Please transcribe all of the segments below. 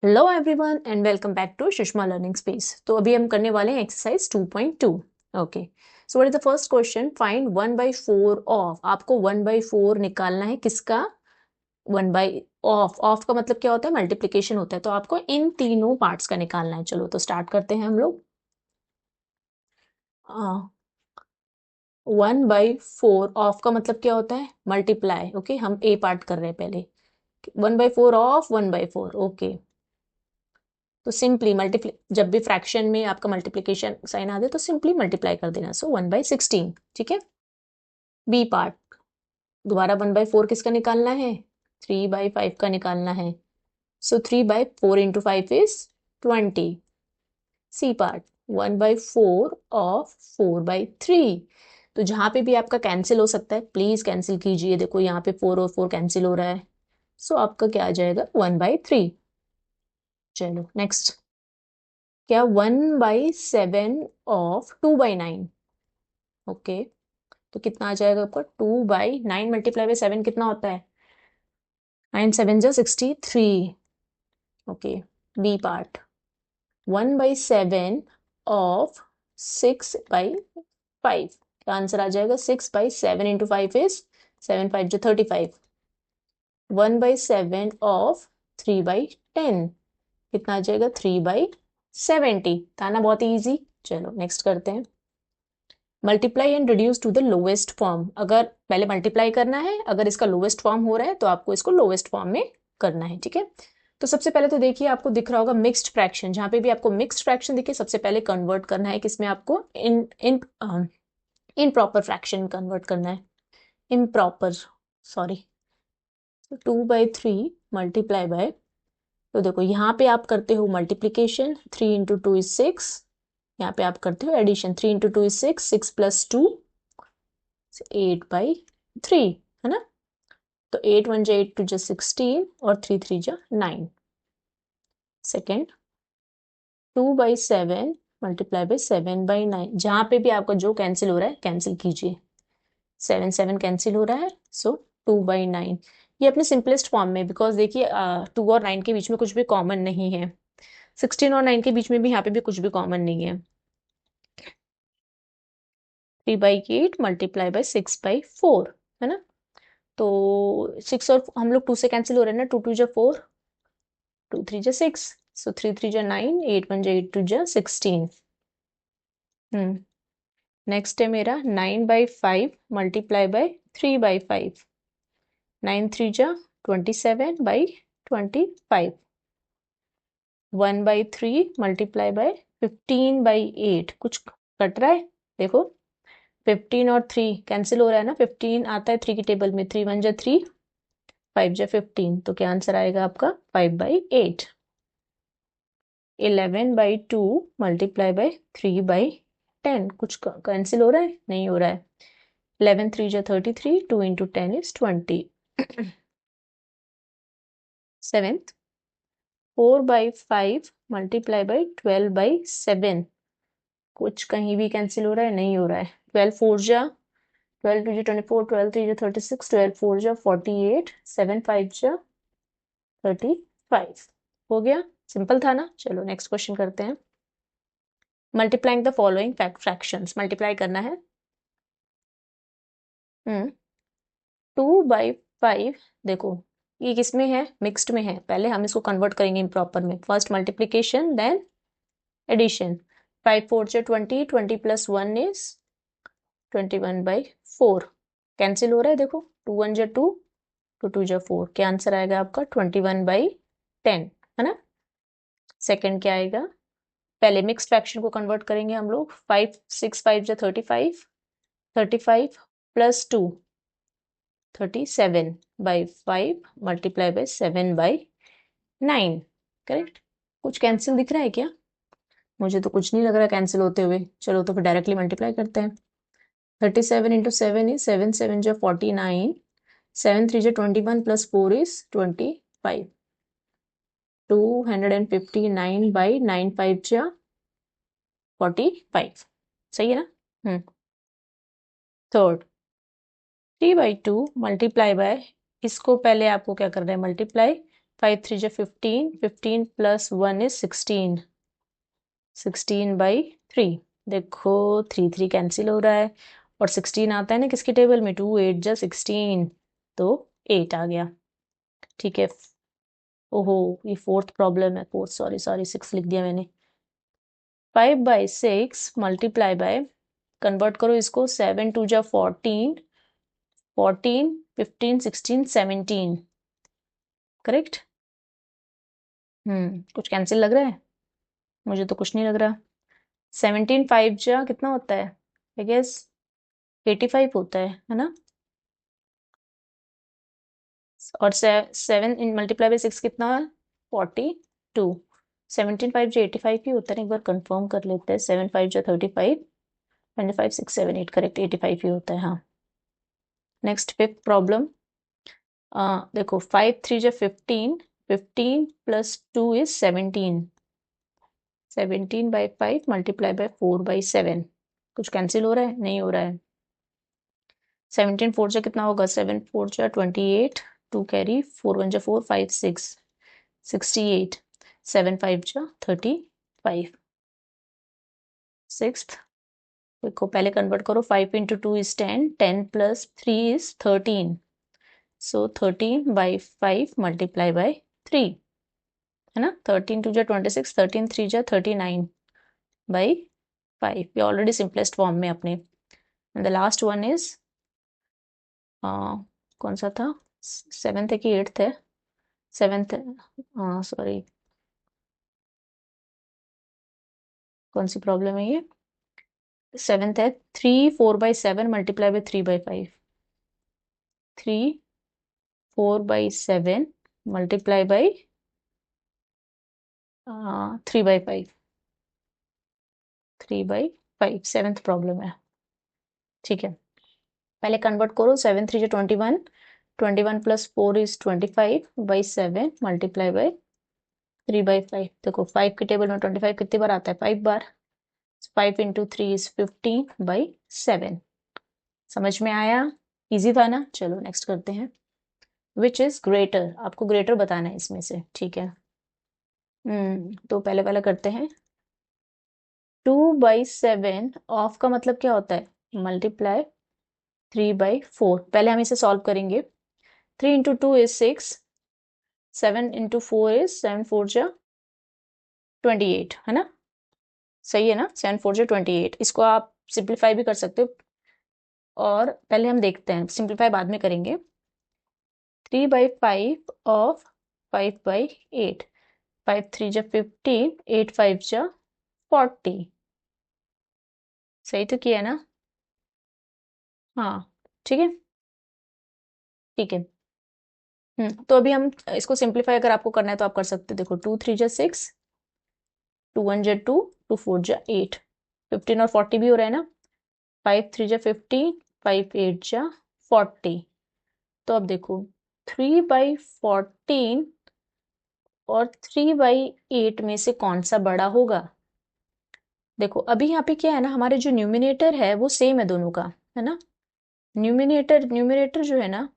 Hello everyone and welcome back to Sushma learning space. तो अभी हम करने वाले हैं exercise 2.2। Okay, so what is the first question? Find 1/4 of. आपको 1/4 निकालना है। किसका? 1/ऑफ। ऑफ का मतलब क्या होता है? मल्टीप्लीकेशन होता है। तो आपको इन तीनों पार्ट्स का निकालना है। चलो तो स्टार्ट करते हैं हम लोग। 1/4 ऑफ का मतलब क्या होता है? मल्टीप्लाई। ओके, हम ए पार्ट कर रहे हैं पहले। 1/4 ऑफ 1/4। ओके, तो सिंपली मल्टीप्ली, जब भी फ्रैक्शन में आपका मल्टीप्लिकेशन साइन आ दे तो सिंपली मल्टीप्लाई कर देना। सो 1/16। ठीक है। बी पार्ट, दोबारा 1/4 किसका निकालना है? 3/5 का निकालना है। So 3/4 into 5 is 20। C part, 1/4 of 4/3। तो जहां पे भी आपका कैंसिल हो सकता है प्लीज कैंसिल कीजिए। देखो यहाँ पे 4 और 4 कैंसिल हो रहा है। सो आपका क्या आ जाएगा? 1/3। चलो नेक्स्ट। क्या? 1/7 ऑफ 2/9। ओके, तो कितना आ जाएगा आपका? 2/9 मल्टीप्लाई बाय 7 कितना होता है? 9 7 जा 63। Okay, B part, 1/7 of 6/5। का आंसर आ जाएगा 6/7 इंटू 5 इज 7 5 जो 35। 1/7 ऑफ 3/10 कितना आ जाएगा? 3/70। था ना बहुत इजी। चलो नेक्स्ट करते हैं। Multiply and reduce to the lowest form. अगर पहले मल्टीप्लाई करना है, अगर इसका लोवेस्ट फॉर्म हो रहा है तो आपको इसको लोवेस्ट फॉर्म में करना है। ठीक है। तो सबसे पहले तो देखिए, आपको दिख रहा होगा मिक्स्ड फ्रैक्शन। जहां पे भी आपको मिक्स्ड फ्रैक्शन दिखे सबसे पहले कन्वर्ट करना है किसमें? आपको इन इन इम्प्रॉपर फ्रैक्शन कन्वर्ट करना है। Improper, sorry. 2/3 मल्टीप्लाई बाय, तो देखो यहाँ पे आप करते हो मल्टीप्लीकेशन। 3 into 2 is 6। यहाँ पे आप करते हो एडिशन। 3 इंटू 2 इज 6, 6 प्लस 2 8/3 है ना। तो 8 1 जा 8 2 जा 16 और 3 3 जा 9। Second, 2/7 multiply by 7/9। जहां पे भी आपका जो कैंसिल हो रहा है कैंसिल कीजिए। 7 7 कैंसिल हो रहा है। सो 2/9 ये अपने सिंपलेस्ट फॉर्म में, बिकॉज देखिए 2 और 9 के बीच में कुछ भी कॉमन नहीं है। 16 और 9 के बीच में भी यहाँ पे भी कुछ भी कॉमन नहीं है। 3/8 मल्टीप्लाई बाय 6/4 है ना। तो 6 और हम लोग 2 से कैंसिल हो रहे हैं ना। 2 2 जा 4, 2 3 जा 6, सो 3 3 जा 9, 8 1 जा 8 2 जा 16। नेक्स्ट है मेरा 9/5 मल्टीप्लाई बाय 3/5। 9 3 जा 27/25। 1/3 मल्टीप्लाई बाय 15/8। कुछ कट रहा है देखो। 15 और 3 कैंसिल हो रहा है ना। 15 आता है 3 की टेबल में। 3 1 जा 3, 5 जा 15। तो क्या आंसर आएगा आपका? 5/8। 11/2 मल्टीप्लाई बाय 3/10। कुछ कैंसिल हो रहा है? नहीं हो रहा है। 11 3 जा 33, 2 into 10 is 20। Seventh, 4/5 multiply by 12/7। कुछ कहीं भी कैंसिल हो रहा है? नहीं हो रहा है। 12 4 जा 12 2 जा 24, 12 3 जा 36, 12 4 जा 48, 7 5 जा 35। हो गया। सिंपल था ना। चलो नेक्स्ट क्वेश्चन करते हैं। Multiplying the following fractions. Multiply करना है। 2/5, देखो ये किसमें है? मिक्स्ड में है। पहले हम इसको कन्वर्ट करेंगे इम्प्रॉपर में। First multiplication then addition. 5 4 जा 20, 20 प्लस 1 इज 21/4। कैंसिल हो रहा है देखो। 2 1 जा 2, 2 2 जा 4। क्या आंसर आएगा आपका? 21/10 है ना। सेकंड क्या आएगा? पहले मिक्स्ड फ्रैक्शन को कन्वर्ट करेंगे हम लोग। 5 6 5 जा 35, 35 प्लस 2 37/5 मल्टीप्लाई बाय 7/9। करेक्ट। कुछ कैंसिल दिख रहा है क्या? मुझे तो कुछ नहीं लग रहा कैंसिल होते हुए। चलो तो फिर डायरेक्टली मल्टीप्लाई करते हैं। 37 इंटू 7 इज 7 7 जा 49, 7 3 जा 21 प्लस 4 इज 25। 259/9 5 जा 45। सही है ना। थर्ड, 3/2 मल्टीप्लाई बाय, इसको पहले आपको क्या करना है? मल्टीप्लाई 5 3 जा 15, 15 प्लस 1 इज 16, 16/3। देखो 3 3 कैंसिल हो रहा है और 16 आता है ना किसकी टेबल में, 2 8 जा 16, तो 8 आ गया। ठीक है। ओहो, ये फोर्थ प्रॉब्लम है, फोर्थ, सॉरी सॉरी 6 लिख दिया मैंने। 5/6 मल्टीप्लाई बाय, कन्वर्ट करो इसको, 7 2 जा 14, 14 15 16 17, करेक्ट। कुछ कैंसिल लग रहा है, मुझे तो कुछ नहीं लग रहा। 17 5 जा कितना होता है, आई गेस 85 होता है ना। और 7 इन मल्टीप्लाई बाय 6 कितना है, 42। 17 5 जा 85 ही होता है, एक बार कंफर्म कर लेते हैं। 7 5 जा 35, 25 6 7 8, करेक्ट 85 ही होता है, हाँ। नेक्स्ट फिफ्थ प्रॉब्लम, देखो 5 3 जा 15, 15 प्लस 2 इज 17, 17/5 मल्टीप्लाई बाय 4/7। कुछ कैंसिल हो रहा है, नहीं हो रहा है। 17 4 जा कितना होगा, 7 4 जा 28, 2 कैरी, 4 1 जा 4, 5 6 68, 7 5 जा 35। सिक्स्थ, देखो पहले कन्वर्ट करो, 5 into 2 is 10, 10 plus 3 is 13, so 13/5 multiply by 3, है ना। 13 2 जा 26, 13 3 जा 39/5, ये ऑलरेडी सिंपलेस्ट फॉर्म में अपने। And the last one is, कौन सा था, 7th है कि 8th है, 7th, सॉरी, कौन सी प्रॉब्लम है ये, 7th है। 3 4/7 multiply by 3/5, 3 4/7 multiply by 3/5, 3/5, 7th problem है। ठीक है, पहले कन्वर्ट करो, 7 3 जा 21, 21 प्लस 4 इज 25/7 मल्टीप्लाई बाय 3/5। देखो 5 की टेबल में 25 कितनी बार आता है, 5 बार। 5 इंटू 3 इज 15/7। समझ में आया, इजी था ना। चलो नेक्स्ट करते हैं, विच इज ग्रेटर, आपको ग्रेटर बताना है इसमें से, ठीक है। तो पहले पहले करते हैं। 2/7 ऑफ का मतलब क्या होता है, मल्टीप्लाई 3/4। पहले हम इसे सॉल्व करेंगे। 3 इंटू 2 इज 6, 7 इंटू 4 इज 7 4 जा 28, है ना, सही है ना। 7 4 जा 28, इसको आप सिंप्लीफाई भी कर सकते हो, और पहले हम देखते हैं, सिंप्लीफाई बाद में करेंगे। 3/5 ऑफ 5/8, 5 3 जा 15, 8 5 जा 40, सही तो किया ना, हाँ ठीक है, ठीक है। तो अभी हम इसको सिंप्लीफाई अगर आपको करना है तो आप कर सकते हो। देखो 2 3 जा 6, 2 1 जा 2, 2 4 जा 8, 15 और 40 भी हो रहा है ना। 5 3 जा 15, 5 8 जा 40। तो अब देखो 3/14 और 3/8 में से कौन सा बड़ा होगा। देखो अभी यहाँ पे क्या है ना, हमारे जो न्यूमिनेटर है वो सेम है दोनों का, है ना। न्यूमिनेटर न्यूमिनेटर जो है ना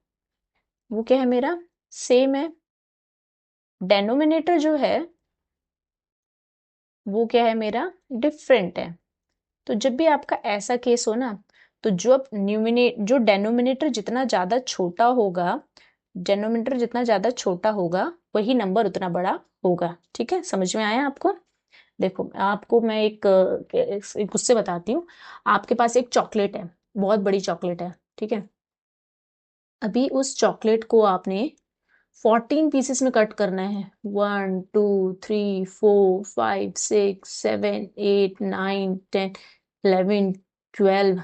वो क्या है मेरा, सेम है। डेनोमिनेटर जो है वो क्या है मेरा, डिफरेंट है। तो जब भी आपका ऐसा केस हो ना, तो जो डेनोमिनेटर जितना ज्यादा छोटा होगा, डेनोमिनेटर जितना ज्यादा छोटा होगा वही नंबर उतना बड़ा होगा। ठीक है, समझ में आया आपको। देखो आपको मैं एक उससे बताती हूँ। आपके पास एक चॉकलेट है, बहुत बड़ी चॉकलेट है, ठीक है। अभी उस चॉकलेट को आपने 14 पीसेस में कट करना है। 1 2 3 4 5 6 7 8 9 10 11 12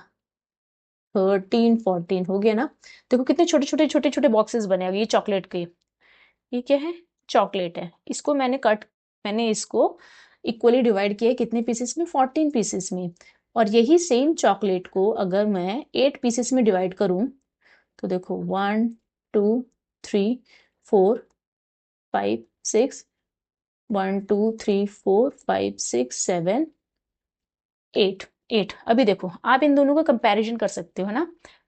13 14 हो गया ना। देखो कितने छोटे छोटे छोटे छोटे बॉक्सेस बने हैं ये चॉकलेट के। ये क्या है, चॉकलेट है। मैंने इसको इक्वली डिवाइड किया है कितने पीसेस में, 14 पीसेस में। और यही सेम चॉकलेट को अगर मैं 8 पीसेस में डिवाइड करूं, तो देखो 1 2 3 4 5 6, 1 2 3 4 5 6 7 8 8। अभी देखो आप इन दोनों का कंपैरिजन कर सकते हो, है ना।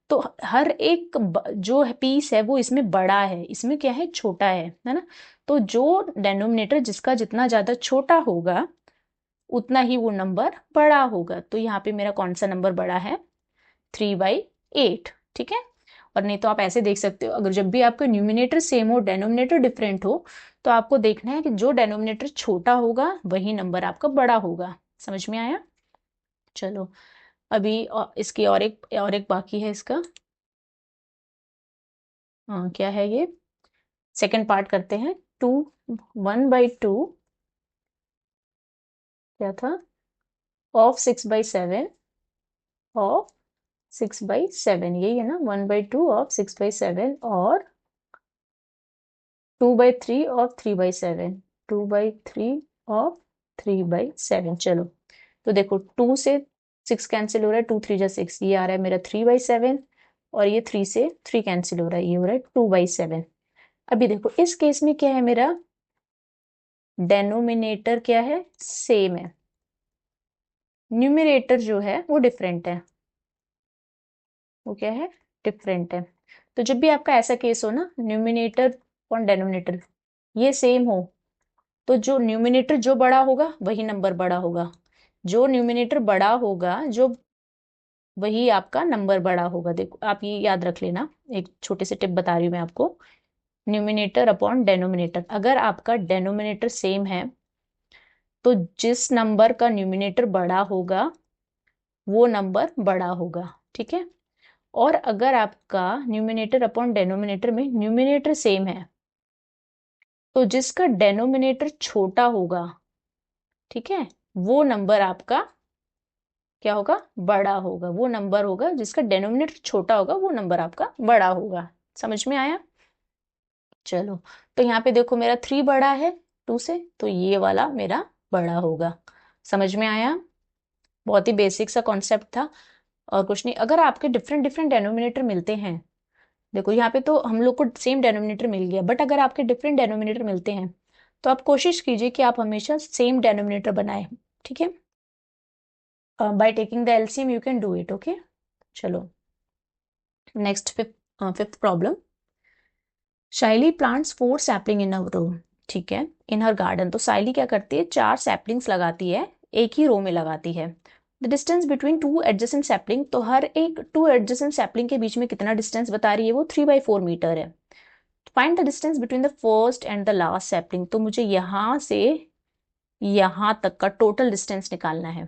तो हर एक जो पीस है वो इसमें बड़ा है, इसमें क्या है, छोटा है ना। तो जो डेनोमिनेटर जिसका जितना ज्यादा छोटा होगा उतना ही वो नंबर बड़ा होगा। तो यहाँ पे मेरा कौन सा नंबर बड़ा है, 3/8, ठीक है। और नहीं तो आप ऐसे देख सकते हो, अगर जब भी आपका न्यूमिनेटर सेम हो डेनोमिनेटर डिफरेंट हो, तो आपको देखना है कि जो डेनोमिनेटर छोटा होगा वही नंबर आपका बड़ा होगा। समझ में आया? चलो अभी इसकी और एक बाकी है इसका। हाँ, क्या है ये, सेकंड पार्ट करते हैं। 1/2 क्या था, ऑफ 6/7 ऑफ 6/7, यही है ना, 1/2 ऑफ 6/7 और 2/3 ऑफ 3/7, 2/3 ऑफ 3/7। चलो तो देखो 2 से 6 कैंसिल हो रहा है, 2 3 जा 6, ये आ रहा है मेरा 3/7, और ये 3 से 3 कैंसिल हो रहा है, ये हो रहा है 2/7। अभी देखो इस केस में क्या है, मेरा डेनोमिनेटर क्या है, सेम है, न्यूमरेटर जो है वो डिफरेंट है, वो क्या है, डिफरेंट है। तो जब भी आपका ऐसा केस हो ना, न्यूमिनेटर और डेनोमिनेटर ये सेम हो, तो जो न्यूमिनेटर जो बड़ा होगा वही नंबर बड़ा होगा, जो न्यूमिनेटर बड़ा होगा जो वही आपका नंबर बड़ा होगा। देखो आप ये याद रख लेना, एक छोटे से टिप बता रही हूँ मैं आपको। न्यूमिनेटर अपॉन डेनोमिनेटर, अगर आपका डेनोमिनेटर सेम है तो जिस नंबर का न्यूमिनेटर बड़ा होगा वो नंबर बड़ा होगा, ठीक है। और अगर आपका न्यूमिनेटर अपॉन डेनोमिनेटर में न्यूमिनेटर सेम है तो जिसका डेनोमिनेटर छोटा होगा, ठीक है, वो नंबर आपका क्या होगा, बड़ा होगा। वो नंबर होगा जिसका डेनोमिनेटर छोटा होगा, वो नंबर आपका बड़ा होगा। समझ में आया? चलो तो यहाँ पे देखो मेरा 3 बड़ा है 2 से, तो ये वाला मेरा बड़ा होगा। समझ में आया? बहुत ही बेसिक सा कॉन्सेप्ट था और कुछ नहीं। अगर आपके डिफरेंट डिफरेंट डेनोमिनेटर मिलते हैं, देखो यहाँ पे तो हम लोग को सेम डेनोमिनेटर मिल गया, बट अगर आपके डिफरेंट डेनोमिनेटर मिलते हैं तो आप कोशिश कीजिए कि आप हमेशा सेम डेनोमिनेटर बनाएं, ठीक है। By taking the LCM you can do it, okay. चलो next fifth problem. Shaili plants 4 sapling in a row, ठीक है, इन हर गार्डन। तो साइली क्या करती है, 4 सैपलिंग्स लगाती है, एक ही रो में लगाती है। The distance between 2 adjacent sapling, तो हर एक 2 एडजेसेंट सैपलिंग के बीच में कितना डिस्टेंस बता रही है, वो 3/4 मीटर है। Find the distance between the first and the last sapling, तो मुझे यहां से यहां तक का टोटल डिस्टेंस निकालना है।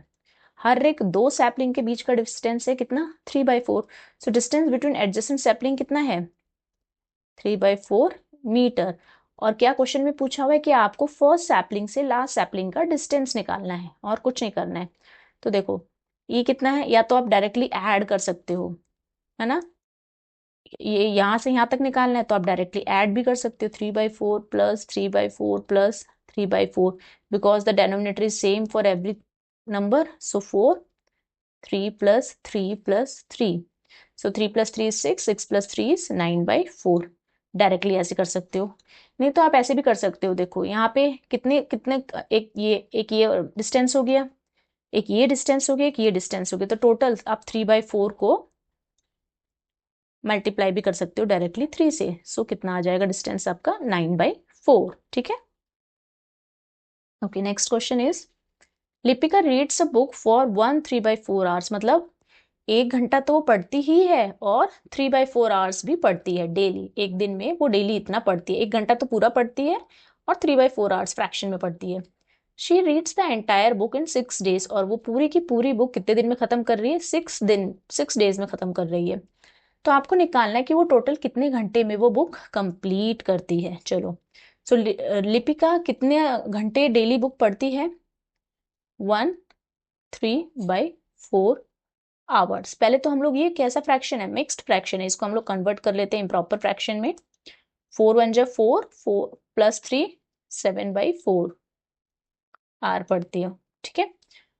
हर एक 2 सैपलिंग के बीच का डिस्टेंस है कितना, 3/4। So distance between adjacent sapling कितना है, 3/4 मीटर। और क्या क्वेश्चन में पूछा हुआ है कि आपको फर्स्ट सैपलिंग से लास्ट सैपलिंग का डिस्टेंस निकालना है और कुछ नहीं करना है। तो देखो ये कितना है, या तो आप डायरेक्टली ऐड कर सकते हो, है ना, ये यहां से यहां तक निकालना है तो आप डायरेक्टली ऐड भी कर सकते हो, 3/4 plus 3/4 plus 3/4, because the denominator is same for every number. So 4, 3 plus 3 plus 3, so 3 plus 3 is 6, 6 plus 3 is 9/4। Directly ऐसे कर सकते हो, नहीं तो आप ऐसे भी कर सकते हो। देखो यहाँ पे कितने कितने, एक ये डिस्टेंस हो गया, एक ये डिस्टेंस हो गया, एक ये डिस्टेंस हो गया, तो टोटल आप 3/4 को मल्टीप्लाई भी कर सकते हो डायरेक्टली 3 से। सो कितना आ जाएगा डिस्टेंस आपका, 9/4, ठीक है। Okay next question is, Lipika reads a book for 3/4 hours, मतलब 1 घंटा तो वो पढ़ती ही है और 3/4 आवर्स भी पढ़ती है डेली। एक दिन में वो डेली इतना पढ़ती है, 1 घंटा तो पूरा पढ़ती है और 3/4 आवर्स फ्रैक्शन में पढ़ती है। She reads the entire book in 6 days, और वो पूरी की पूरी बुक कितने दिन में खत्म कर रही है, 6 डेज में खत्म कर रही है। तो आपको निकालना है कि वो टोटल कितने घंटे में वो बुक कंप्लीट करती है। चलो सो लिपिका कितने घंटे डेली बुक पढ़ती है, 3/4 आवर्स। पहले तो हम लोग, ये कैसा फ्रैक्शन है, मिक्स्ड फ्रैक्शन है, इसको हम लोग कन्वर्ट कर लेते हैं इम्प्रॉपर फ्रैक्शन में। 4 1 जा 4, 4 प्लस 3, 7/4 पढ़ती हो, ठीक है।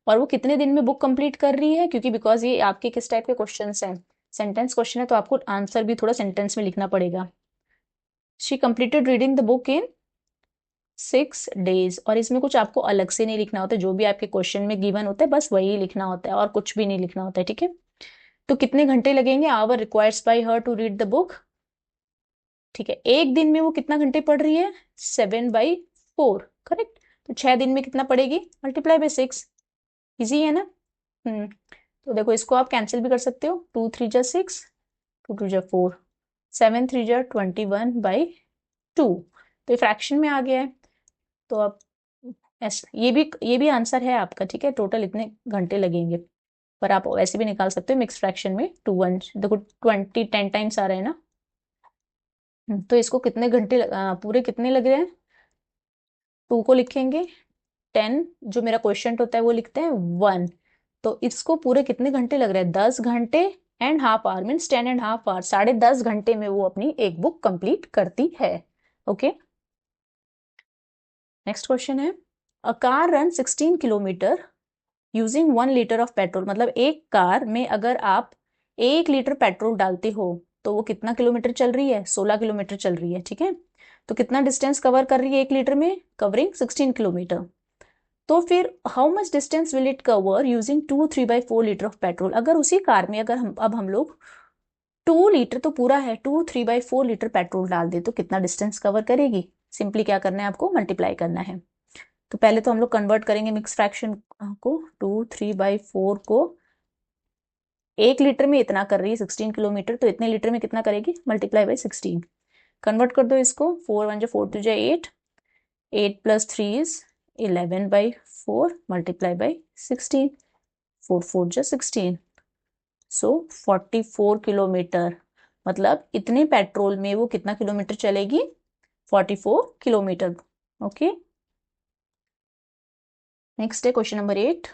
और वो कितने दिन में बुक कंप्लीट कर रही है, क्योंकि बिकॉज ये आपके किस टाइप के क्वेश्चन हैं, सेंटेंस क्वेश्चन है, तो आपको आंसर भी थोड़ा सेंटेंस में लिखना पड़ेगा। She completed reading the book in 6 days, और इसमें कुछ आपको अलग से नहीं लिखना होता, जो भी आपके क्वेश्चन में गिवन होता है बस वही लिखना होता है और कुछ भी नहीं लिखना होता है, ठीक है। तो कितने घंटे लगेंगे? Hour requires by her to read the book. ठीक है, एक दिन में वो कितना घंटे पढ़ रही है? 7/4, करेक्ट। तो 6 दिन में कितना पढ़ेगी? Multiply by 6। इजी है ना? तो देखो इसको आप कैंसिल भी कर सकते हो। 2 3 जा 6, 2 2 जा 4, 7 3 जा 21/2। तो ये फ्रैक्शन में आ गया है। तो आप ऐसा, ये भी आंसर है आपका। ठीक है, टोटल इतने घंटे लगेंगे। पर आप ऐसे भी निकाल सकते हो मिक्स फ्रैक्शन में। 2 1 देखो 20 10 टाइम्स आ रहे हैं ना। तो इसको कितने घंटे पूरे कितने लग रहे हैं? 2 को लिखेंगे 10, जो मेरा क्वेश्चन होता है वो लिखते हैं 1। तो इसको पूरे कितने घंटे लग रहे हैं? 10 घंटे and half hour, means 10.5 hour. 10.5 घंटे में वो अपनी एक बुक कंप्लीट करती है। ओके, नेक्स्ट क्वेश्चन है, a car run 16 kilometre using 1 litre of petrol. मतलब एक कार में अगर आप 1 लीटर पेट्रोल डालते हो तो वो कितना किलोमीटर चल रही है? 16 किलोमीटर चल रही है। ठीक है, तो कितना डिस्टेंस कवर कर रही है 1 लीटर में? Covering 16 kilometre. तो फिर how much distance will it cover using 2 3/4 litre of petrol? अगर उसी कार में अगर हम लोग 2 लीटर तो पूरा है, 2 3/4 लीटर पेट्रोल डाल दे तो कितना डिस्टेंस कवर करेगी? सिंपली क्या करना है आपको? मल्टीप्लाई करना है। तो पहले तो हम लोग कन्वर्ट करेंगे मिक्स फ्रैक्शन को। 2 3/4 को 1 लीटर में इतना कर रही है 16 किलोमीटर, तो इतने लीटर में कितना करेगी? Multiply by 16। कन्वर्ट कर दो इसको। 4 1 4 2 8, 8 + 3 is 11/4 multiply by 16। 4 4 16, so 44 kilometre. मतलब इतने पेट्रोल में वो कितना किलोमीटर चलेगी? 44 किलोमीटर। ओके, नेक्स्ट है question number 8।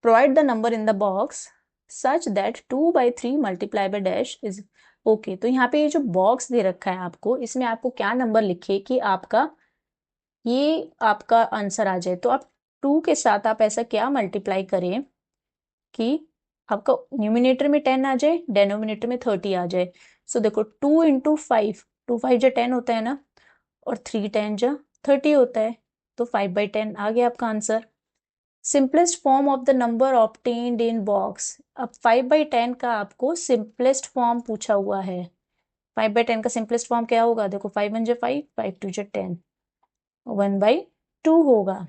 Provide the number in the box such that 2/3 multiply by dash is. Okay, तो यहाँ पे ये जो बॉक्स दे रखा है आपको, इसमें आपको क्या नंबर लिखे कि आपका ये आपका आंसर आ जाए। तो आप 2 के साथ आप ऐसा क्या मल्टीप्लाई करें कि आपका न्यूमिनेटर में 10 आ जाए, डेनोमिनेटर में 30 आ जाए। सो देखो 2 × 5, 2 5 जा 10 होता है ना, और 3 10 जा 30 होता है। तो 5/10 आ गया आपका answer. Simplest form of the number obtained in box. अब 5/10 का आपको सिंपलेस्ट फॉर्म पूछा हुआ है। 5/10 का सिंपलेस्ट फॉर्म क्या होगा? देखो 5 1 जा 5, 5 2 जा 10, 1/2 होगा।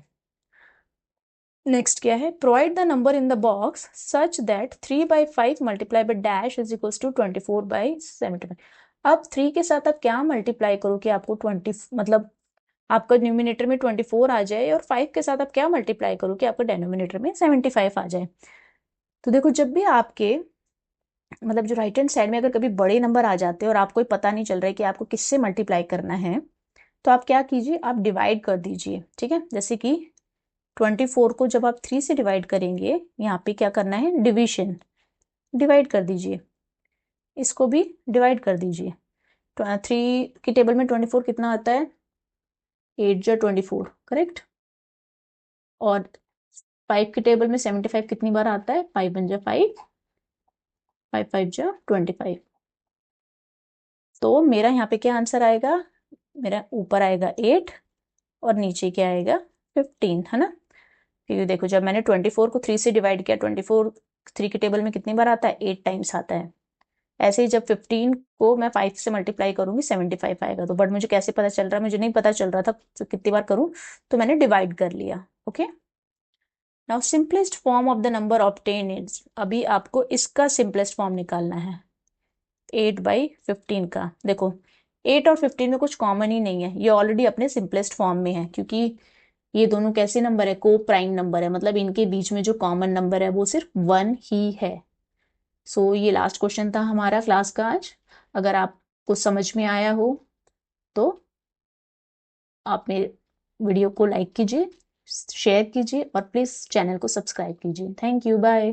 नेक्स्ट क्या है? Provide the number in the box such that 3/5 multiply by dash is equals to 24/75। अब 3 के साथ आप क्या मल्टीप्लाई करो कि आपको 20, मतलब आपका न्यूमिनेटर में 24 आ जाए, और 5 के साथ आप क्या मल्टीप्लाई करो कि आपका डेनोमिनेटर में 75 आ जाए। तो देखो जब भी आपके मतलब जो राइट हैंड साइड में अगर कभी बड़े नंबर आ जाते हैं और आपको पता नहीं चल रहा है कि आपको किससे मल्टीप्लाई करना है, तो आप क्या कीजिए? आप डिवाइड कर दीजिए। ठीक है, जैसे कि 24 को जब आप 3 से डिवाइड करेंगे, यहाँ पे क्या करना है? डिवीजन, डिवाइड कर दीजिए। इसको भी डिवाइड कर दीजिए। 3 की टेबल में 24 कितना आता है? 8 जा 24, करेक्ट। और 5 की टेबल में 75 कितनी बार आता है? 5 1 जा 5, 5 5 जा 25। तो मेरा यहाँ पे क्या आंसर आएगा? मेरा ऊपर आएगा 8 और नीचे क्या आएगा? 15, है ना? क्योंकि देखो जब मैंने 24 को 3 से डिवाइड किया, 24 3 की टेबल में कितनी बार आता है? 8 टाइम्स आता है। ऐसे ही जब 15 को मैं 5 से मल्टीप्लाई करूंगी 75 आएगा। तो बट मुझे कैसे पता चल रहा है? मुझे नहीं पता चल रहा था तो कितनी बार करूं, तो मैंने डिवाइड कर लिया। Okay, now simplest form of the number obtain is. अभी आपको इसका सिंपलेस्ट फॉर्म निकालना है 8/15 का। देखो 8 और 15 में कुछ कॉमन ही नहीं है, ये ऑलरेडी अपने सिंपलेस्ट फॉर्म में है, क्योंकि ये दोनों कैसे नंबर है? को प्राइम नंबर है, मतलब इनके बीच में जो कॉमन नंबर है वो सिर्फ 1 ही है। सो ये लास्ट क्वेश्चन था हमारा क्लास का आज। अगर आपको समझ में आया हो तो आप मेरे वीडियो को लाइक कीजिए, शेयर कीजिए और प्लीज चैनल को सब्सक्राइब कीजिए। Thank you, bye.